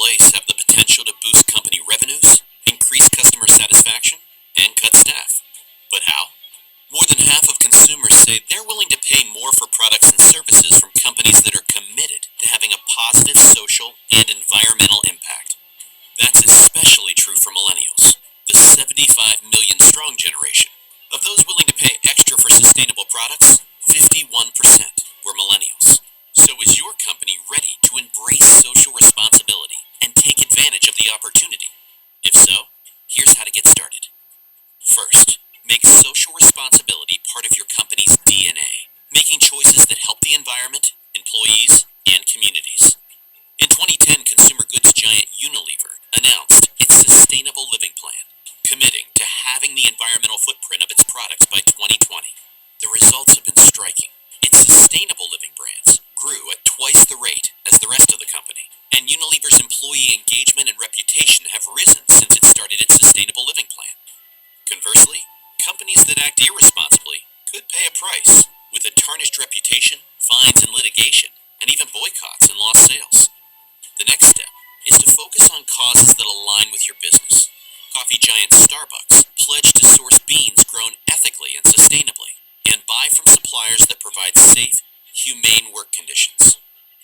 place have the potential to boost company revenues, increase customer satisfaction, and cut staff. But how? More than half of consumers say they're willing to pay more for products and services from companies that are committed to having a positive social and environmental impact. That's especially true for millennials, the 75 million strong generation. Of those willing to pay extra for sustainable products, 51% were millennials. So is your company ready to embrace social responsibility and take advantage of the opportunity? If so, here's how to get started. First, make social responsibility part of your company's DNA, making choices that help the environment, employees, and communities. In 2010, consumer goods giant Unilever announced its Sustainable Living Plan, committing to halving the environmental footprint of its products by 2020. The results have been striking. Its sustainable living brands grew at twice the rate as the rest of the company, and Unilever's employee engagement and reputation have risen since it started its Sustainable Living Plan. Conversely, companies that act irresponsibly could pay a price, with a tarnished reputation, fines and litigation, and even boycotts and lost sales. The next step is to focus on causes that align with your business. Coffee giant Starbucks pledged to source beans grown ethically and sustainably, and buy from suppliers that provide safe, humane work conditions.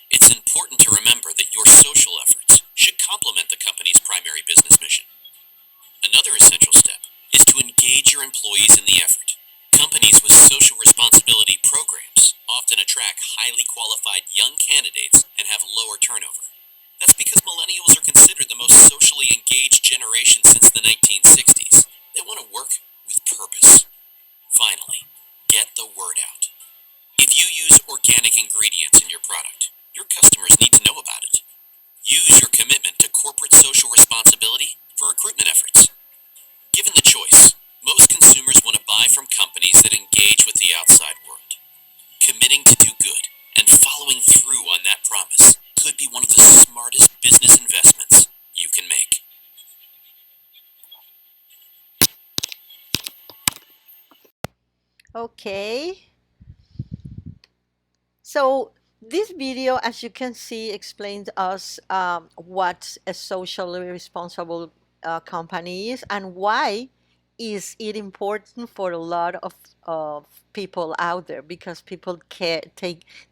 It's important to remember that your social efforts should complement the company's primary business mission. Another essential step is to engage your employees in the effort. Companies with social responsibility programs often attract highly qualified young candidates and have lower turnover. That's because millennials are considered the most socially engaged generation since the 1960s. They want to work with purpose. Finally, get the word out. If you use organic ingredients in your product, your customers need to know about it. Use your commitment to corporate social responsibility for recruitment efforts. Given the choice, most consumers want to buy from companies that engage with the outside world. Committing to do good and following through on that promise could be one of the smartest business investments you can make. Okay, so this video, as you can see, explains us what a socially responsible company is and why is it important for a lot of people out there, because people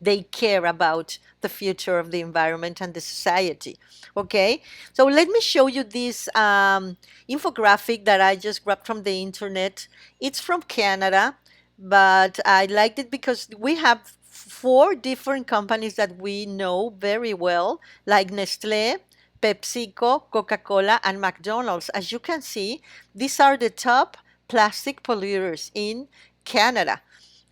they care about the future of the environment and the society. Okay, so let me show you this infographic that I just grabbed from the internet. It's from Canada, but I liked it because we have four different companies that we know very well, like Nestle, PepsiCo, Coca-Cola, and McDonald's. As you can see, these are the top plastic polluters in Canada.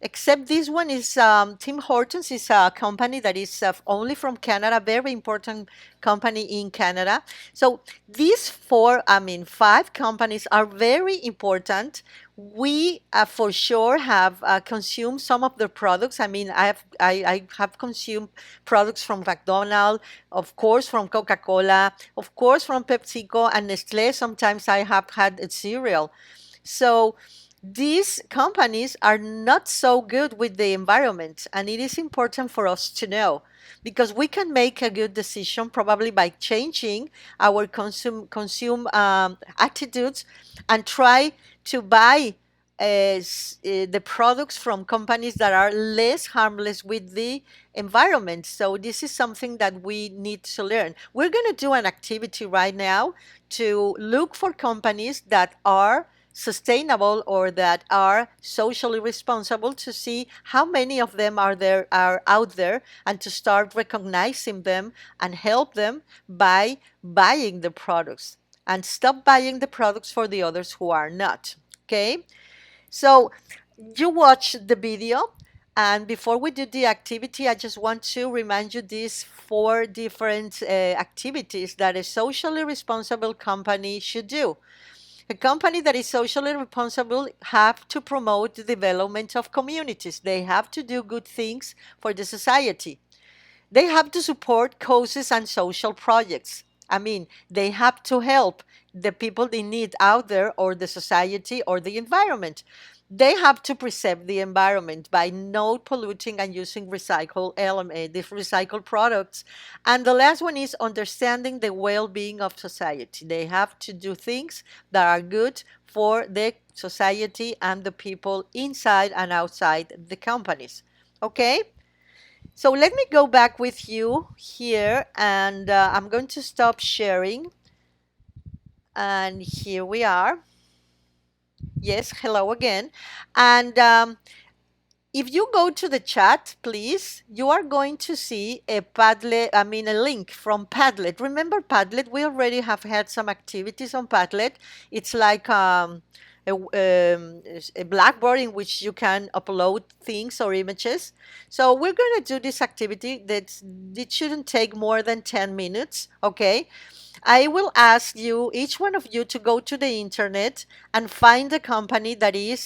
Except this one is Tim Hortons is a company that is only from Canada, very important company in Canada. So these four, I mean, five companies are very important. We for sure have consumed some of their products. I mean, I have consumed products from McDonald's, of course, from Coca-Cola, of course, from PepsiCo and Nestle. Sometimes I have had a cereal. So these companies are not so good with the environment, and it is important for us to know, because we can make a good decision probably by changing our consume attitudes and try to buy the products from companies that are less harmless with the environment. So this is something that we need to learn. We're going to do an activity right now to look for companies that are sustainable or that are socially responsible, to see how many of them are out there, and to start recognizing them and help them by buying the products, and stop buying the products for the others who are not. Okay, so you watch the video, and before we do the activity, I just want to remind you these four different activities that a socially responsible company should do. A company that is socially responsible have to promote the development of communities. They have to do good things for the society. They have to support causes and social projects. I mean, they have to help the people in need out there, or the society, or the environment. they have to preserve the environment by not polluting and using recycled element, the recycled products. And the last one is understanding the well-being of society. They have to do things that are good for the society and the people inside and outside the companies. Okay? So let me go back with you here, and I'm going to stop sharing. And here we are. Yes, hello again. And if you go to the chat, please, you are going to see a Padlet, I mean, a link from Padlet. Remember Padlet? We already have had some activities on Padlet. It's like a Blackboard in which you can upload things or images. So we're going to do this activity that it shouldn't take more than 10 minutes, okay? I will ask you, each one of you, to go to the internet and find a company that is